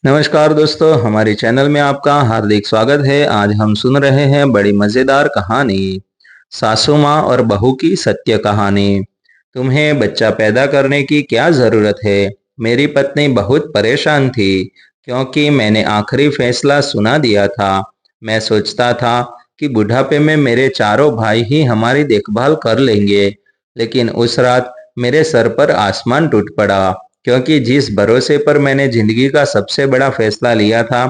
नमस्कार दोस्तों, हमारे चैनल में आपका हार्दिक स्वागत है। आज हम सुन रहे हैं बड़ी मज़ेदार कहानी, सासू माँ और बहू की सत्य कहानी। तुम्हें बच्चा पैदा करने की क्या ज़रूरत है? मेरी पत्नी बहुत परेशान थी क्योंकि मैंने आखिरी फैसला सुना दिया था। मैं सोचता था कि बुढ़ापे में मेरे चारों भाई ही हमारी देखभाल कर लेंगे, लेकिन उस रात मेरे सर पर आसमान टूट पड़ा क्योंकि जिस भरोसे पर मैंने जिंदगी का सबसे बड़ा फैसला लिया था,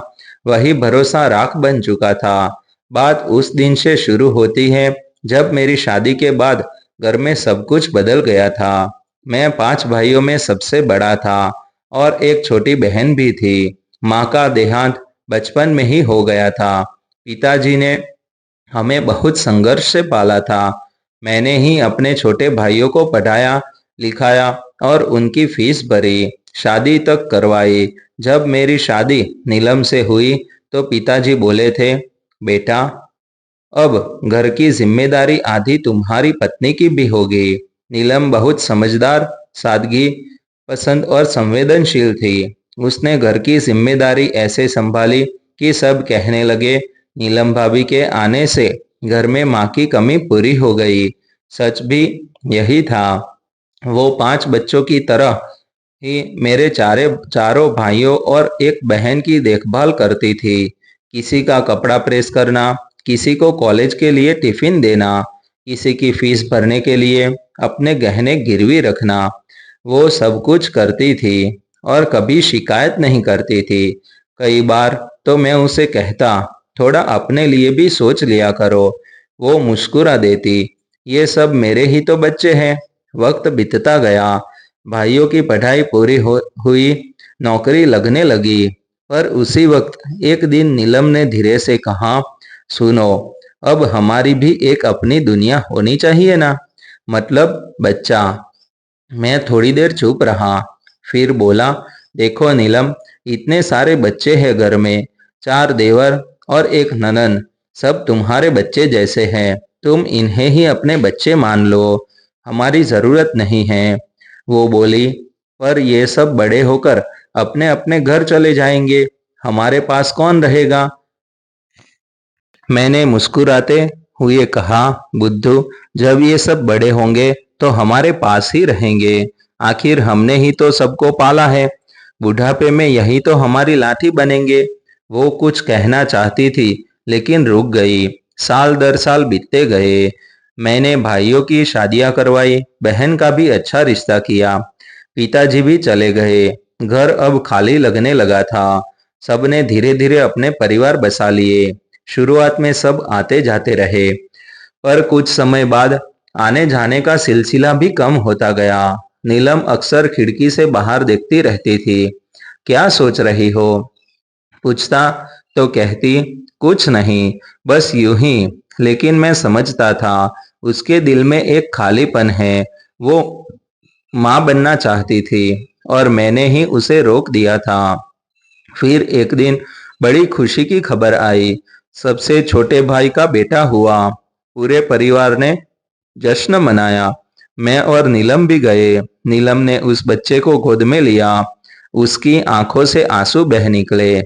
वही भरोसा राख बन चुका था। बात उस दिन से शुरू होती है जब मेरी शादी के बाद घर में सब कुछ बदल गया था। मैं 5 भाइयों में सबसे बड़ा था और एक छोटी बहन भी थी। माँ का देहांत बचपन में ही हो गया था। पिताजी ने हमें बहुत संघर्ष से पाला था। मैंने ही अपने छोटे भाइयों को पढ़ाया, लिखाया और उनकी फीस भरी, शादी तक करवाई। जब मेरी शादी नीलम से हुई तो पिताजी बोले थे, बेटा, अब घर की जिम्मेदारी आधी तुम्हारी पत्नी की भी होगी। नीलम बहुत समझदार, सादगी पसंद और संवेदनशील थी। उसने घर की जिम्मेदारी ऐसे संभाली कि सब कहने लगे, नीलम भाभी के आने से घर में माँ की कमी पूरी हो गई। सच भी यही था। वो 5 बच्चों की तरह ही मेरे चारों भाइयों और एक बहन की देखभाल करती थी। किसी का कपड़ा प्रेस करना, किसी को कॉलेज के लिए टिफिन देना, किसी की फीस भरने के लिए अपने गहने गिरवी रखना, वो सब कुछ करती थी और कभी शिकायत नहीं करती थी। कई बार तो मैं उसे कहता, थोड़ा अपने लिए भी सोच लिया करो। वो मुस्कुरा देती, ये सब मेरे ही तो बच्चे हैं। वक्त बीतता गया, भाइयों की पढ़ाई पूरी हुई, नौकरी लगने लगी। पर उसी वक्त एक दिन नीलम ने धीरे से कहा, सुनो, अब हमारी भी एक अपनी दुनिया होनी चाहिए ना, मतलब बच्चा। मैं थोड़ी देर चुप रहा, फिर बोला, देखो नीलम, इतने सारे बच्चे हैं घर में, 4 देवर और एक ननन, सब तुम्हारे बच्चे जैसे हैं। तुम इन्हें ही अपने बच्चे मान लो, हमारी जरूरत नहीं है। वो बोली, पर ये सब बड़े होकर अपने अपने घर चले जाएंगे, हमारे पास कौन रहेगा? मैंने मुस्कुराते हुए कहा, बुद्धू, जब ये सब बड़े होंगे तो हमारे पास ही रहेंगे। आखिर हमने ही तो सबको पाला है। बुढ़ापे में यही तो हमारी लाठी बनेंगे। वो कुछ कहना चाहती थी लेकिन रुक गई। साल दर साल बीतते गए। मैंने भाइयों की शादियां करवाई, बहन का भी अच्छा रिश्ता किया। पिताजी भी चले गए। घर अब खाली लगने लगा था। सबने धीरे धीरे अपने परिवार बसा लिए। शुरुआत में सब आते जाते रहे, पर कुछ समय बाद आने जाने का सिलसिला भी कम होता गया। नीलम अक्सर खिड़की से बाहर देखती रहती थी। क्या सोच रही हो? पूछता तो कहती, कुछ नहीं, बस यूं ही। लेकिन मैं समझता था उसके दिल में एक खालीपन है। वो माँ बनना चाहती थी और मैंने ही उसे रोक दिया था। फिर एक दिन बड़ी खुशी की खबर आई। सबसे छोटे भाई का बेटा हुआ। पूरे परिवार ने जश्न मनाया। मैं और नीलम भी गए। नीलम ने उस बच्चे को गोद में लिया। उसकी आंखों से आंसू बह निकले।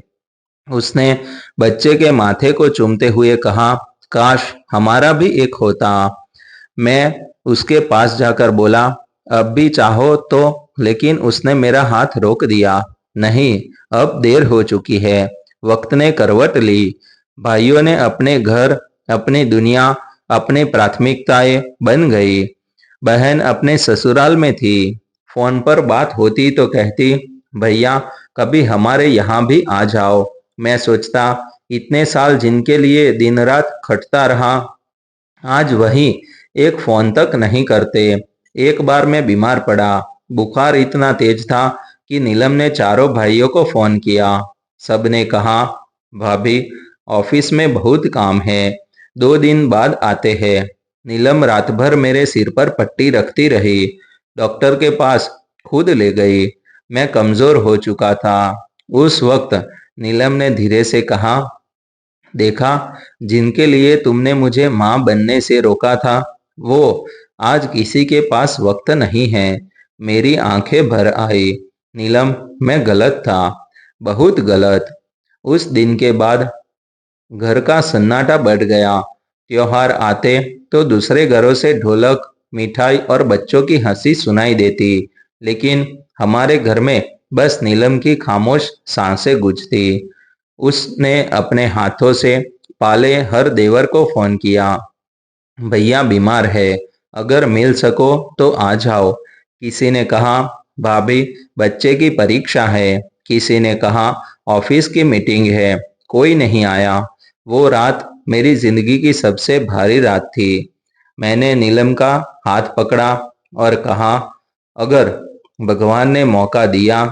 उसने बच्चे के माथे को चूमते हुए कहा, काश हमारा भी एक होता। मैं उसके पास जाकर बोला, अब भी चाहो तो, लेकिन उसने मेरा हाथ रोक दिया। नहीं, अब देर हो चुकी है। वक्त ने करवट ली। भाइयों ने अपने घर, अपनी दुनिया, अपनी प्राथमिकताएं बन गई। बहन अपने ससुराल में थी। फोन पर बात होती तो कहती, भैया, कभी हमारे यहाँ भी आ जाओ। मैं सोचता, इतने साल जिनके लिए दिन रात खटता रहा, आज वही एक फोन तक नहीं करते। एक बार मैं बीमार पड़ा। बुखार इतना तेज था कि नीलम ने चारों भाइयों को फोन किया। सबने कहा, भाभी, ऑफिस में बहुत काम है, 2 दिन बाद आते हैं। नीलम रात भर मेरे सिर पर पट्टी रखती रही। डॉक्टर के पास खुद ले गई। मैं कमजोर हो चुका था। उस वक्त नीलम ने धीरे से कहा, देखा, जिनके लिए तुमने मुझे मां बनने से रोका था, वो आज किसी के पास वक्त नहीं है। मेरी आंखें भर आई। नीलम, मैं गलत था। बहुत गलत। उस दिन के बाद घर का सन्नाटा बढ़ गया। त्योहार आते तो दूसरे घरों से ढोलक, मिठाई और बच्चों की हंसी सुनाई देती, लेकिन हमारे घर में बस नीलम की खामोश सांसें गूंजती। उसने अपने हाथों से पाले हर देवर को फोन किया, भैया बीमार है, अगर मिल सको तो आ जाओ। किसी ने कहा, भाभी बच्चे की परीक्षा है। किसी ने कहा, ऑफिस की मीटिंग है। कोई नहीं आया। वो रात मेरी जिंदगी की सबसे भारी रात थी। मैंने नीलम का हाथ पकड़ा और कहा, अगर भगवान ने मौका दिया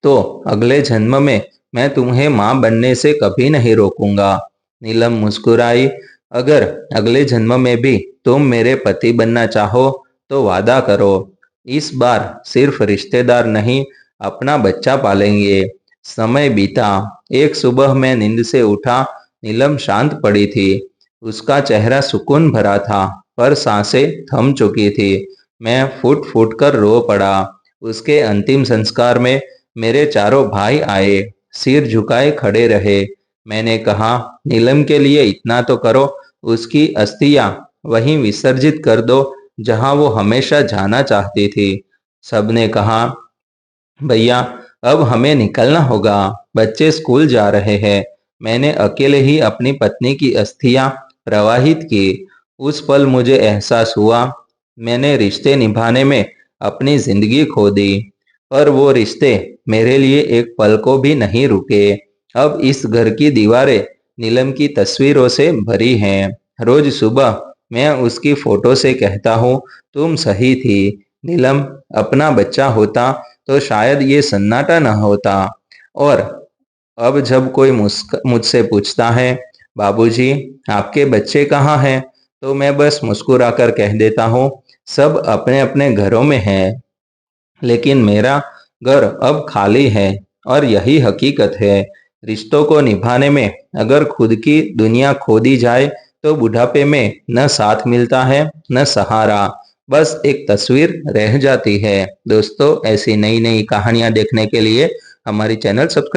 तो अगले जन्म में मैं तुम्हें मां बनने से कभी नहीं रोकूंगा। नीलम मुस्कुराई, अगर अगले जन्म में भी तुम मेरे पति बनना चाहो तो वादा करो, इस बार सिर्फ रिश्तेदार नहीं, अपना बच्चा पालेंगे। समय बीता। एक सुबह मैं नींद से उठा। नीलम शांत पड़ी थी। उसका चेहरा सुकून भरा था, पर सांसें थम चुकी थी। मैं फूट फूट कर रो पड़ा। उसके अंतिम संस्कार में मेरे चारों भाई आए, सिर झुकाए खड़े रहे। मैंने कहा, नीलम के लिए इतना तो करो, उसकी अस्थियां वहीं विसर्जित कर दो जहां वो हमेशा जाना चाहती थी। सबने कहा, भैया अब हमें निकलना होगा, बच्चे स्कूल जा रहे हैं। मैंने अकेले ही अपनी पत्नी की अस्थियां प्रवाहित की। उस पल मुझे एहसास हुआ, मैंने रिश्ते निभाने में अपनी जिंदगी खो दी, पर वो रिश्ते मेरे लिए एक पल को भी नहीं रुके। अब इस घर की दीवारें नीलम की तस्वीरों से भरी हैं। रोज सुबह मैं उसकी फोटो से कहता हूँ, तुम सही थी नीलम, अपना बच्चा होता तो शायद ये सन्नाटा न होता। और अब जब कोई मुझसे पूछता है, बाबूजी आपके बच्चे कहाँ हैं, तो मैं बस मुस्कुराकर कह देता हूँ, सब अपने अपने घरों में हैं, लेकिन मेरा घर अब खाली है। और यही हकीकत है। रिश्तों को निभाने में अगर खुद की दुनिया खो दी जाए तो बुढ़ापे में न साथ मिलता है न सहारा, बस एक तस्वीर रह जाती है। दोस्तों, ऐसी नई नई कहानियां देखने के लिए हमारी चैनल सब्सक्राइब